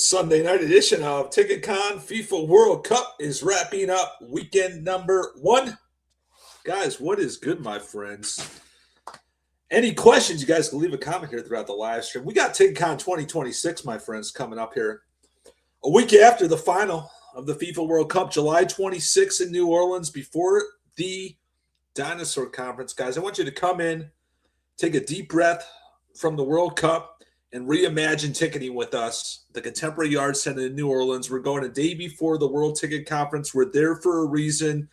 Sunday night edition of TicketCon FIFA World Cup is wrapping up weekend number one. Guys, what is good, my friends? Any questions, you guys can leave a comment here throughout the live stream. We got TicketCon 2026, my friends, coming up here a week after the final of the FIFA World Cup, July 26th in New Orleans, before the Dinosaur Conference. Guys, I want you to come in, take a deep breath from the World Cup, and reimagine ticketing with us. The Contemporary Yard Center in New Orleans. We're going a day before the World Ticket Conference. We're there for a reason,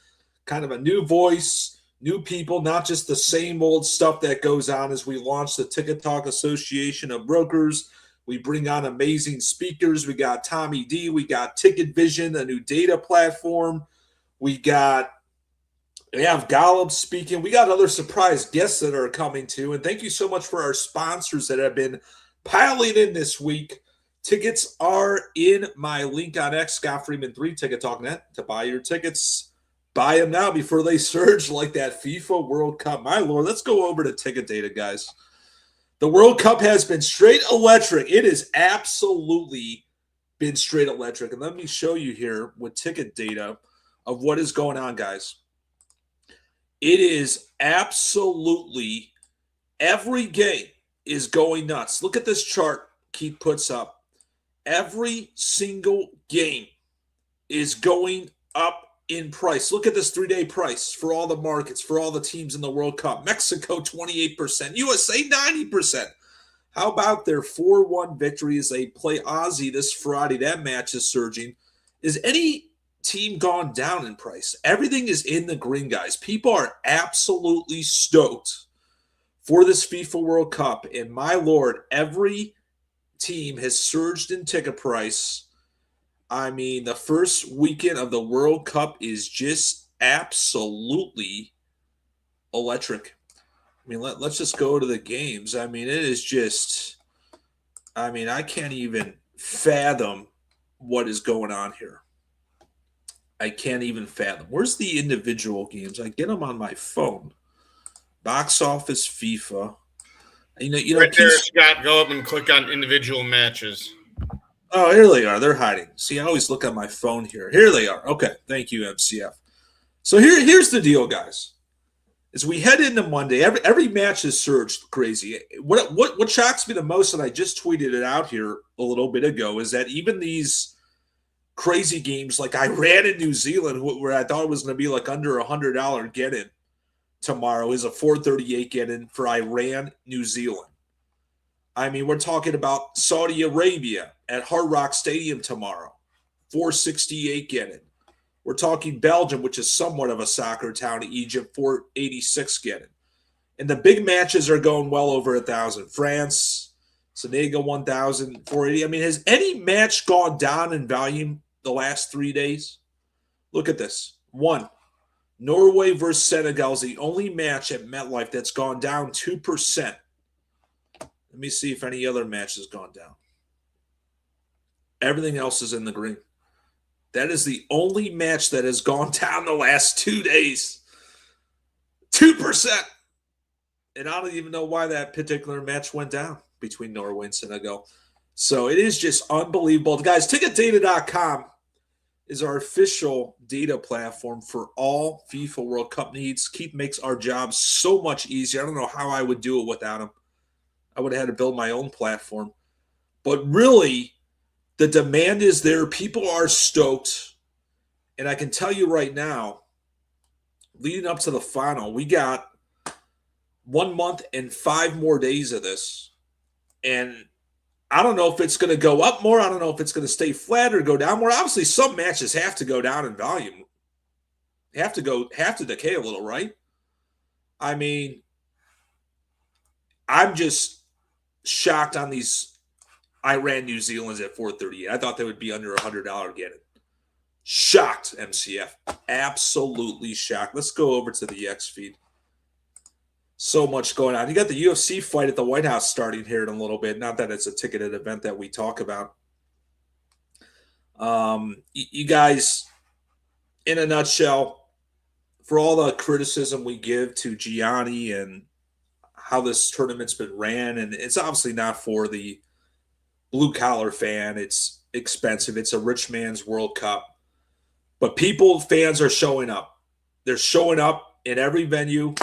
kind of a new voice, new people, not just the same old stuff that goes on as we launch the Ticket Talk Association of Brokers. We bring on amazing speakers. We got Tommy D. We got Ticket Vision, a new data platform. We have Golub speaking. We got other surprise guests that are coming too. And thank you so much for our sponsors that have been piling in this week. Tickets are in my link on X, Scott Freeman 3, Ticket Talk Net, to buy your tickets. Buy them now before they surge like that FIFA World Cup. My Lord, let's go over to ticket data, guys. The World Cup has been straight electric. It has absolutely been straight electric. And let me show you here with ticket data of what is going on, guys. It is absolutely every game is going nuts. Look at this chart Keith puts up. Every single game is going up in price. Look at this 3-day price for all the markets, for all the teams in the World Cup. Mexico, 28%. USA, 90%. How about their 4-1 victory as they play Aussie this Friday? That match is surging. Is any team gone down in price? Everything is in the green, guys. People are absolutely stoked for this FIFA World Cup. And my Lord, every team has surged in ticket price. I mean, the first weekend of the World Cup is just absolutely electric. I mean, let's just go to the games. I mean, it is just, I can't even fathom what is going on here. I can't even fathom. Where's the individual games? I get them on my phone. Box office FIFA. Right there, Scott. Go up and click on individual matches. Oh, here they are. They're hiding. See, I always look at my phone here. Here they are. Okay, thank you, MCF. So here's the deal, guys. As we head into Monday, every match has surged crazy. What shocks me the most, and I just tweeted it out here a little bit ago, is that even these crazy games like Iran and New Zealand, where I thought it was going to be like under $100 get-in tomorrow, is a $438 get-in for Iran, New Zealand. I mean, we're talking about Saudi Arabia at Hard Rock Stadium tomorrow, $468 get-in. We're talking Belgium, which is somewhat of a soccer town, Egypt, $486 get-in. And the big matches are going well over 1,000. France, Senegal, 1,000, $480. I mean, has any match gone down in volume the last 3 days? Look at this. One, Norway versus Senegal is the only match at MetLife that's gone down 2%. Let me see if any other match has gone down. Everything else is in the green. That is the only match that has gone down the last 2 days. 2%. And I don't even know why that particular match went down between Norway and Senegal. So it is just unbelievable. Guys, ticketdata.com is our official data platform for all FIFA World Cup needs. Keith makes our job so much easier. I don't know how I would do it without him. I would have had to build my own platform. But really, the demand is there. People are stoked. And I can tell you right now, leading up to the final, we got 1 month and 5 more days of this. And I don't know if it's going to go up more. I don't know if it's going to stay flat or go down more. Obviously, some matches have to go down in volume. Have to decay a little, right? I mean, I'm just shocked on these Iran New Zealand's at $438. I thought they would be under $100 get-in. Shocked, MCF. Absolutely shocked. Let's go over to the X feed. So much going on. You got the UFC fight at the White House starting here in a little bit. Not that it's a ticketed event that we talk about. You guys, in a nutshell, for all the criticism we give to Gianni and how this tournament's been ran, and it's obviously not for the blue-collar fan. It's expensive. It's a rich man's World Cup. But fans are showing up. They're showing up in every venue.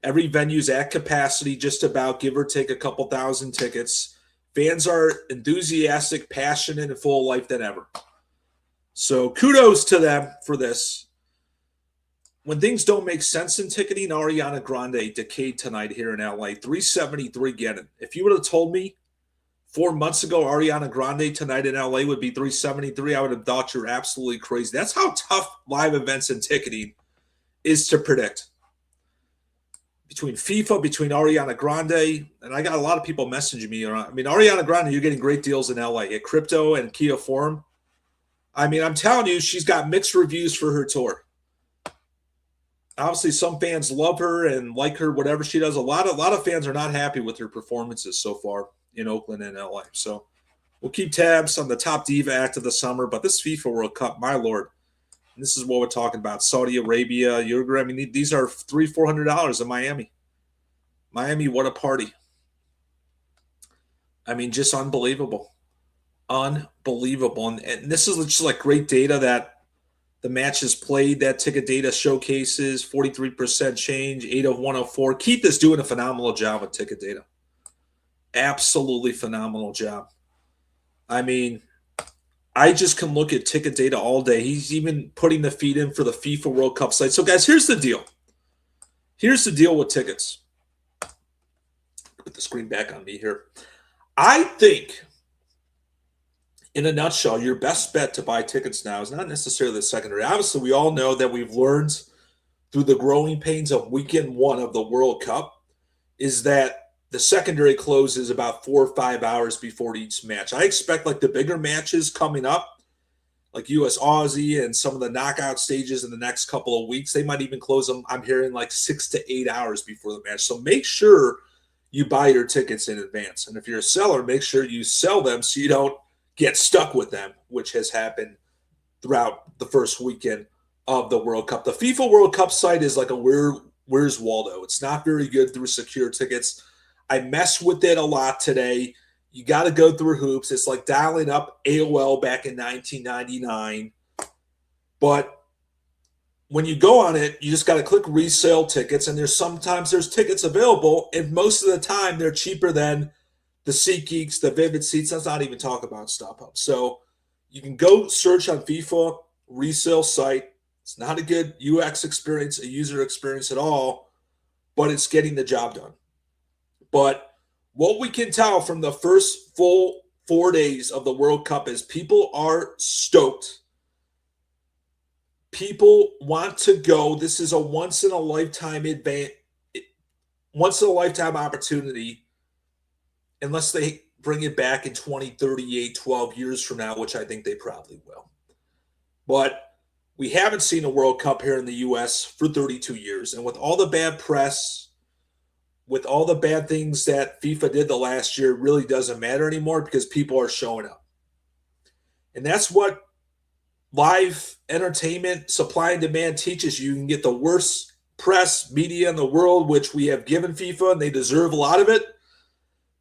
Every venue's at capacity, just about, give or take a couple thousand tickets. Fans are enthusiastic, passionate, and full of life than ever. So kudos to them for this. When things don't make sense in ticketing, Ariana Grande decayed tonight here in LA. $373 getting. If you would have told me 4 months ago Ariana Grande tonight in LA would be $373, I would have thought you're absolutely crazy. That's how tough live events and ticketing is to predict. Between FIFA, between Ariana Grande, and I got a lot of people messaging me. I mean, Ariana Grande, you're getting great deals in LA at Crypto and Kia Forum. I mean, I'm telling you, she's got mixed reviews for her tour. Obviously, some fans love her and like her, whatever she does. A lot of fans are not happy with her performances so far in Oakland and LA. So we'll keep tabs on the top diva act of the summer. But this FIFA World Cup, my lord, this is what we're talking about. Saudi Arabia, Uruguay. I mean, these are $300-$400 in Miami. Miami, what a party. I mean, just unbelievable. Unbelievable. And this is just like great data that the matches played, that ticket data showcases 43% change, 8 of 104. Keith is doing a phenomenal job with ticket data. Absolutely phenomenal job. I mean, I just can look at ticket data all day. He's even putting the feed in for the FIFA World Cup site. So, guys, here's the deal. Here's the deal with tickets. Put the screen back on me here. I think, in a nutshell, your best bet to buy tickets now is not necessarily the secondary. Obviously, we all know that we've learned through the growing pains of weekend 1 of the World Cup is that the secondary closes about 4 or 5 hours before each match. I expect like the bigger matches coming up, like US Aussie and some of the knockout stages in the next couple of weeks, they might even close them, I'm hearing, like 6 to 8 hours before the match. So make sure you buy your tickets in advance. And if you're a seller, make sure you sell them so you don't get stuck with them, which has happened throughout the first weekend of the World Cup. The FIFA World Cup site is like a Where's Waldo. It's not very good through secure tickets. I messed with it a lot today. You got to go through hoops. It's like dialing up AOL back in 1999. But when you go on it, you just got to click resale tickets, and sometimes there's tickets available, and most of the time they're cheaper than the SeatGeeks, the Vivid Seats. Let's not even talk about StubHub. So you can go search on FIFA resale site. It's not a good UX experience, a user experience at all, but it's getting the job done. But what we can tell from the first full 4 days of the World Cup is people are stoked. People want to go. This is a once-in-a-lifetime opportunity, unless they bring it back in 2038, 12 years from now, which I think they probably will. But we haven't seen a World Cup here in the U.S. for 32 years. And with all the bad press, with all the bad things that FIFA did the last year, it really doesn't matter anymore because people are showing up. And that's what live entertainment, supply and demand teaches you. You can get the worst press, media in the world, which we have given FIFA, and they deserve a lot of it.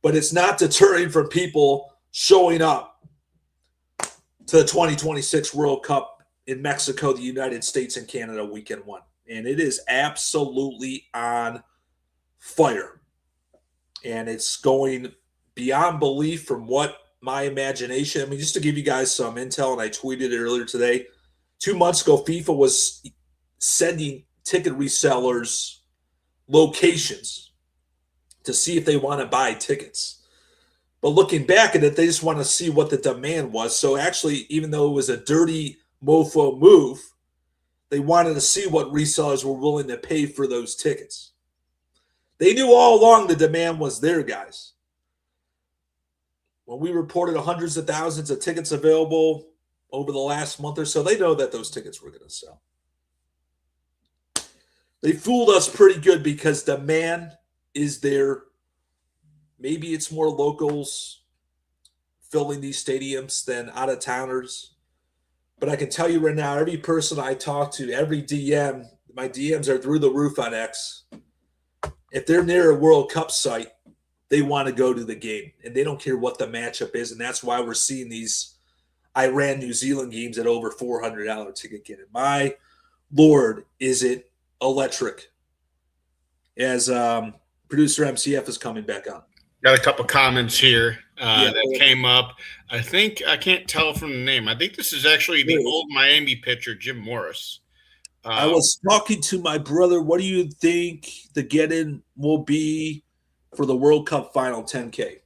But it's not deterring from people showing up to the 2026 World Cup in Mexico, the United States, and Canada weekend 1. And it is absolutely on fire. And it's going beyond belief from what my imagination. I mean, just to give you guys some intel, and I tweeted it earlier today, 2 months ago, FIFA was sending ticket resellers locations to see if they want to buy tickets. But looking back at it, they just want to see what the demand was. So actually, even though it was a dirty mofo move, they wanted to see what resellers were willing to pay for those tickets. They knew all along the demand was there, guys. When we reported hundreds of thousands of tickets available over the last month or so, they know that those tickets were going to sell. They fooled us pretty good because demand is there. Maybe it's more locals filling these stadiums than out-of-towners. But I can tell you right now, every person I talk to, every DM, my DMs are through the roof on X. If they're near a World Cup site, they want to go to the game. And they don't care what the matchup is. And that's why we're seeing these Iran, New Zealand games at over $400 ticket getting. My Lord, is it electric. As producer MCF is coming back on. Got a couple comments here that came up. I can't tell from the name. I think this is actually the old Miami pitcher, Jim Morris. I was talking to my brother. What do you think the get-in will be for the World Cup final 10K?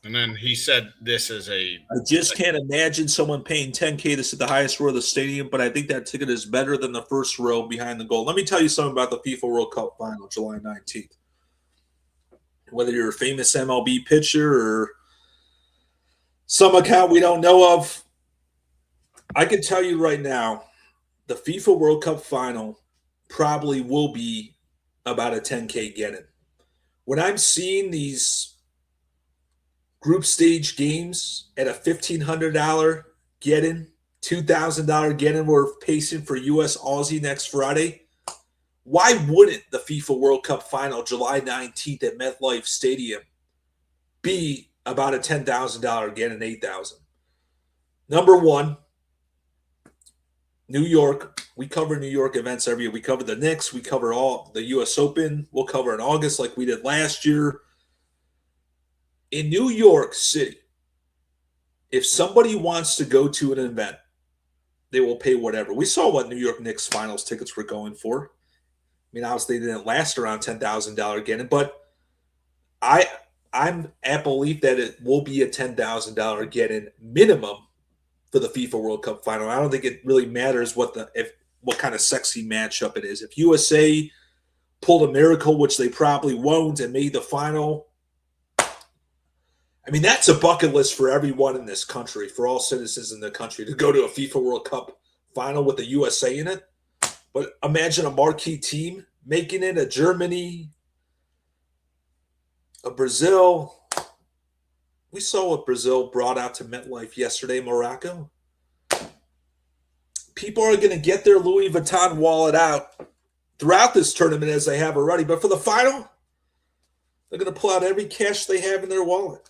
And then he said this is I just can't imagine someone paying 10K to sit the highest row of the stadium, but I think that ticket is better than the first row behind the goal. Let me tell you something about the FIFA World Cup final, July 19th. Whether you're a famous MLB pitcher or some account we don't know of, I can tell you right now, the FIFA World Cup final probably will be about a 10K get-in. When I'm seeing these group stage games at a $1,500 get-in, $2,000 get-in, we're pacing for U.S. Aussie next Friday. Why wouldn't the FIFA World Cup final, July 19th at MetLife Stadium, be about a $10,000 get-in, $8,000? Number one, New York. We cover New York events every year. We cover the Knicks. We cover all the U.S. Open. We'll cover in August like we did last year. In New York City, if somebody wants to go to an event, they will pay whatever. We saw what New York Knicks finals tickets were going for. I mean, obviously they didn't last around $10,000 get-in, but I'm at belief that it will be a $10,000 get-in minimum for the FIFA World Cup final. I don't think it really matters what kind of sexy matchup it is. If USA pulled a miracle, which they probably won't, and made the final, I mean, that's a bucket list for everyone in this country, for all citizens in the country, to go to a FIFA World Cup final with the USA in it. But imagine a marquee team making it, a Germany, a Brazil. We saw what Brazil brought out to MetLife yesterday, Morocco. People are going to get their Louis Vuitton wallet out throughout this tournament as they have already. But for the final, they're going to pull out every cash they have in their wallet.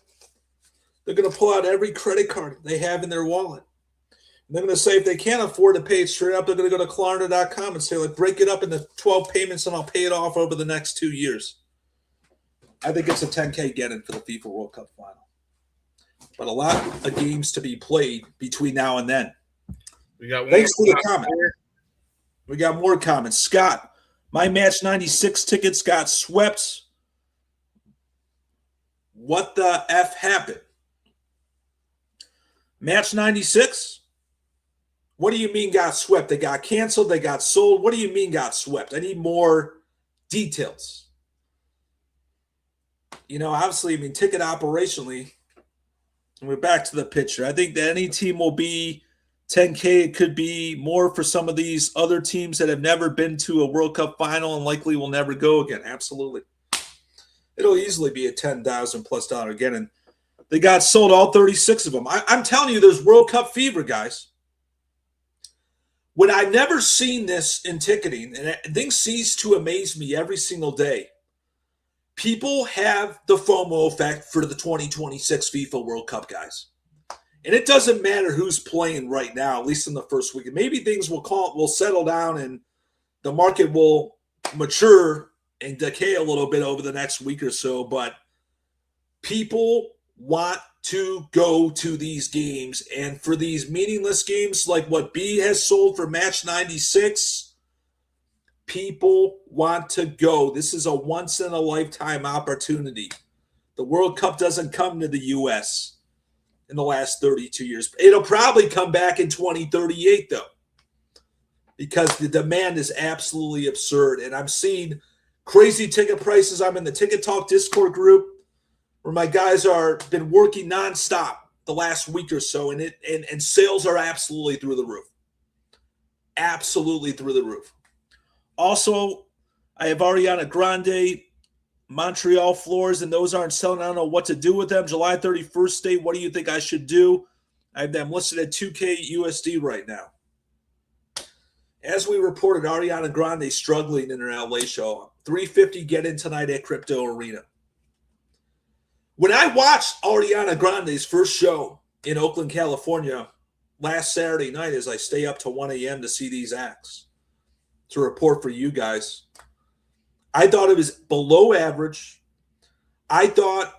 They're going to pull out every credit card they have in their wallet. And they're going to say if they can't afford to pay it straight up, they're going to go to Klarna.com and say, like, break it up into 12 payments and I'll pay it off over the next 2 years. I think it's a 10K get-in for the FIFA World Cup final. But a lot of games to be played between now and then. Thanks for the comment. We got more comments. Scott, my match 96 tickets got swept. What the F happened? Match 96? What do you mean got swept? They got canceled, they got sold. What do you mean got swept? I need more details. You know, obviously, I mean, ticket operationally, and we're back to the picture. I think that any team will be 10K. It could be more for some of these other teams that have never been to a World Cup final and likely will never go again. Absolutely. It'll easily be a $10,000+ again. And they got sold, all 36 of them. I'm telling you, there's World Cup fever, guys. When I've never seen this in ticketing, and things cease to amaze me every single day, people have the FOMO effect for the 2026 FIFA World Cup, guys. And it doesn't matter who's playing right now, at least in the first week. Maybe things will settle down and the market will mature and decay a little bit over the next week or so. But people want to go to these games. And for these meaningless games like what B has sold for match 96, people want to go. This is a once-in-a-lifetime opportunity. The World Cup doesn't come to the U.S. in the last 32 years. It'll probably come back in 2038, though, because the demand is absolutely absurd. And I'm seeing crazy ticket prices. I'm in the Ticket Talk Discord group where my guys are been working nonstop the last week or so, and sales are absolutely through the roof. Absolutely through the roof. Also, I have Ariana Grande, Montreal floors, and those aren't selling. I don't know what to do with them. July 31st date, what do you think I should do? I have them listed at 2K USD right now. As we reported, Ariana Grande struggling in her LA show. $350 get in tonight at Crypto Arena. When I watched Ariana Grande's first show in Oakland, California last Saturday night as I stay up to 1 a.m. to see these acts to report for you guys. I thought it was below average. I thought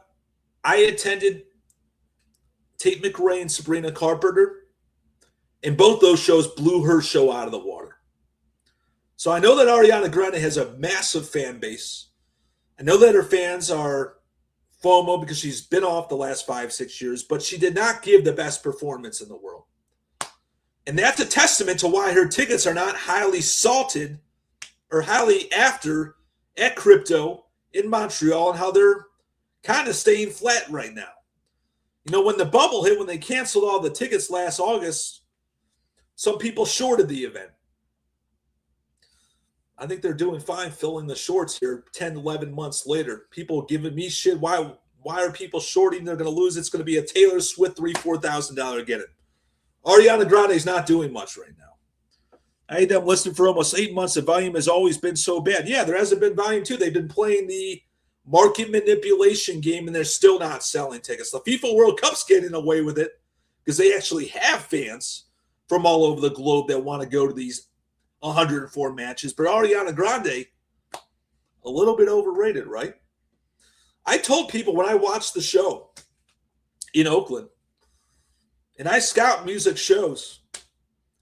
I attended Tate McRae and Sabrina Carpenter, and both those shows blew her show out of the water. So I know that Ariana Grande has a massive fan base. I know that her fans are FOMO because she's been off the last 5-6 years, but she did not give the best performance in the world. And that's a testament to why her tickets are not highly salted or highly after at crypto in Montreal and how they're kind of staying flat right now. You know, when the bubble hit, when they canceled all the tickets last August, some people shorted the event. I think they're doing fine filling the shorts here 10, 11 months later. People giving me shit. Why are people shorting? They're going to lose. It's going to be a Taylor Swift $3,000, $4,000 get it. Ariana Grande is not doing much right now. I had them listening for almost 8 months. The volume has always been so bad. Yeah, there hasn't been volume too. They've been playing the market manipulation game, and they're still not selling tickets. The FIFA World Cup's getting away with it because they actually have fans from all over the globe that want to go to these 104 matches. But Ariana Grande, a little bit overrated, right? I told people when I watched the show in Oakland, and I scout music shows,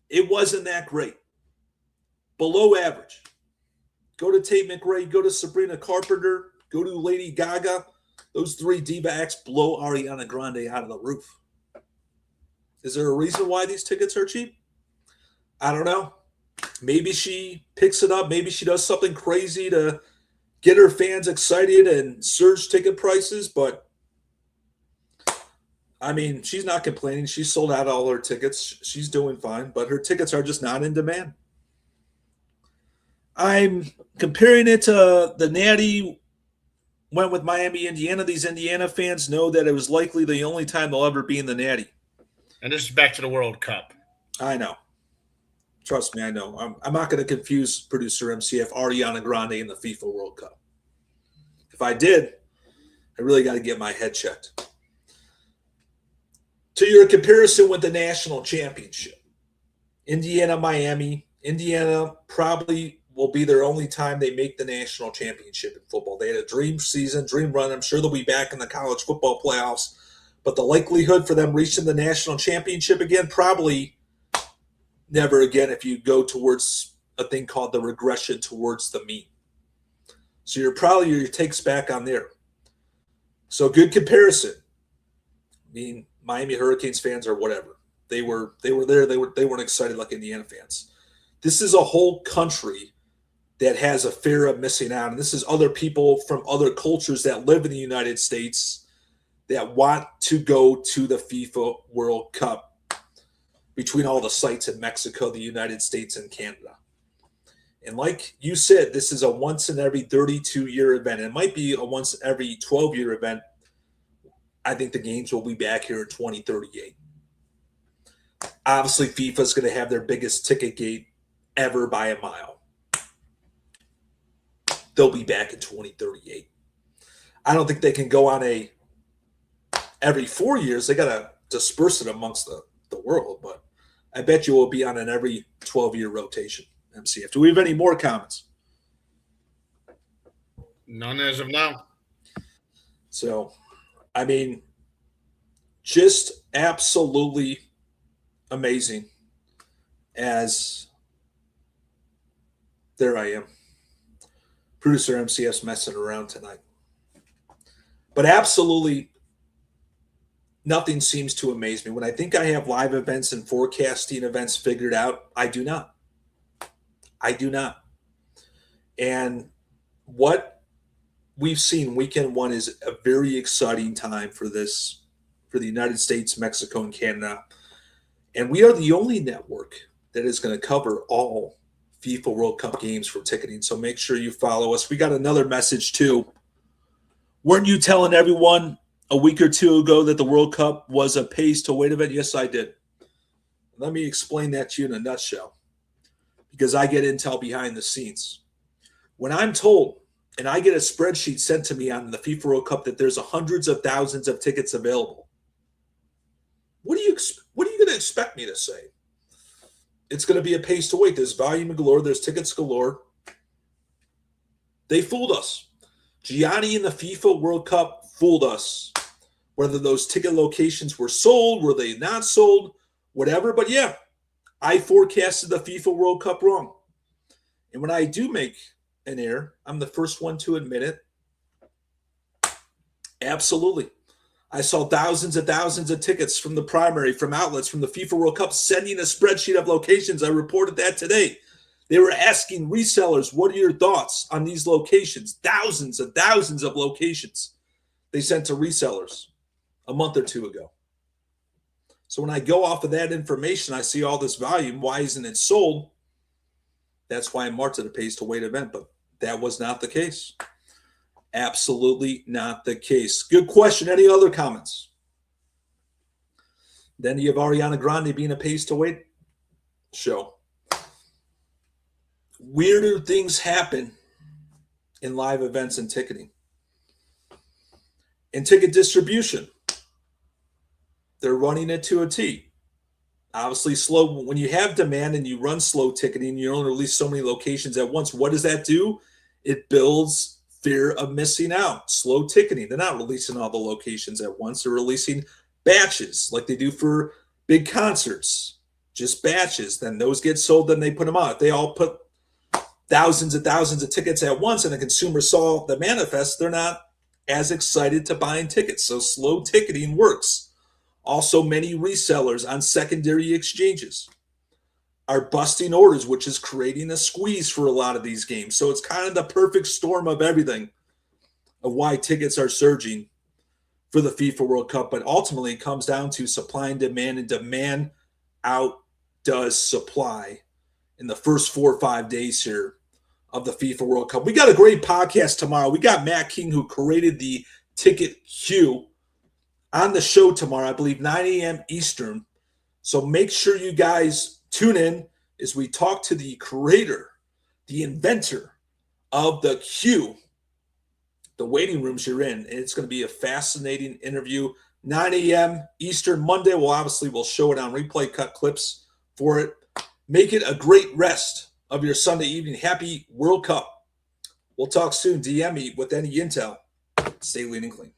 it wasn't that great. Below average. Go to Tate McRae, go to Sabrina Carpenter, go to Lady Gaga. Those three diva acts blow Ariana Grande out of the roof. Is there a reason why these tickets are cheap? I don't know. Maybe she picks it up. Maybe she does something crazy to get her fans excited and surge ticket prices. But, I mean, she's not complaining. She sold out all her tickets. She's doing fine. But her tickets are just not in demand. I'm comparing it to the Natty went with Miami, Indiana. These Indiana fans know that it was likely the only time they'll ever be in the Natty. And this is back to the World Cup. I know. Trust me, I know. I'm not going to confuse producer MCF, Ariana Grande, in the FIFA World Cup. If I did, I really got to get my head checked. To your comparison with the national championship, Indiana, Miami. Indiana probably will be their only time they make the national championship in football. They had a dream season, dream run. I'm sure they'll be back in the college football playoffs. But the likelihood for them reaching the national championship again, probably never again if you go towards a thing called the regression towards the mean. So you're probably your takes back on there. So good comparison. I mean, Miami Hurricanes fans or whatever. They were there. They weren't excited like Indiana fans. This is a whole country that has a fear of missing out. And this is other people from other cultures that live in the United States that want to go to the FIFA World Cup between all the sites in Mexico, the United States, and Canada. And like you said, this is a once in every 32-year event. It might be a once every 12-year event. I think the games will be back here in 2038. Obviously, FIFA is going to have their biggest ticket gate ever by a mile. They'll be back in 2038. I don't think they can go on a every 4 years. They got to disperse it amongst the world, but I bet you will be on an every 12-year rotation. MCF. Do we have any more comments? None as of now. So, I mean, just absolutely amazing as there I am. Producer MCF's messing around tonight. But absolutely nothing seems to amaze me. When I think I have live events and forecasting events figured out, I do not. I do not. And what we've seen weekend one is a very exciting time for this, for the United States, Mexico, and Canada. And we are the only network that is going to cover all FIFA World Cup games for ticketing. So make sure you follow us. We got another message too. Weren't you telling everyone a week or two ago that the World Cup was a pays-to-win event? Yes, I did. Let me explain that to you in a nutshell, because I get intel behind the scenes. When I'm told, and I get a spreadsheet sent to me on the FIFA World Cup that there's hundreds of thousands of tickets available, What are you going to expect me to say? It's going to be a pace to wait. There's volume galore. There's tickets galore. They fooled us. Gianni in the FIFA World Cup fooled us. Whether those ticket locations were sold, were they not sold, whatever. But yeah, I forecasted the FIFA World Cup wrong. And when I do make an error, I'm the first one to admit it. Absolutely. I saw thousands of tickets from the primary, from outlets, from the FIFA World Cup, sending a spreadsheet of locations. I reported that today. They were asking resellers, what are your thoughts on these locations? Thousands of locations they sent to resellers a month or two ago. So when I go off of that information, I see all this volume. Why isn't it sold? That's why I marked it a pace to wait event, but that was not the case. Absolutely not the case. Good question. Any other comments? Then you have Ariana Grande being a pace to wait show. Weirder things happen in live events and ticketing. In ticket distribution, they're running it to a T. Obviously, slow. When you have demand and you run slow ticketing, you only release so many locations at once. What does that do? It builds fear of missing out. Slow ticketing. They're not releasing all the locations at once. They're releasing batches like they do for big concerts. Just batches. Then those get sold, then they put them out. If they all put thousands of tickets at once and the consumer saw the manifest, they're not as excited to buying tickets. So slow ticketing works. Also, many resellers on secondary exchanges are busting orders, which is creating a squeeze for a lot of these games. So it's kind of the perfect storm of everything of why tickets are surging for the FIFA World Cup. But ultimately, it comes down to supply and demand outdoes supply in the first 4 or 5 days here of the FIFA World Cup. We got a great podcast tomorrow. We got Matt King, who created the ticket queue, on the show tomorrow, I believe 9 a.m. Eastern. So make sure you guys tune in as we talk to the creator, the inventor of the queue, the waiting rooms you're in. And it's going to be a fascinating interview. 9 a.m. Eastern Monday. We'll show it on replay, cut clips for it. Make it a great rest of your Sunday evening. Happy World Cup. We'll talk soon. DM me with any intel. Stay lean and clean.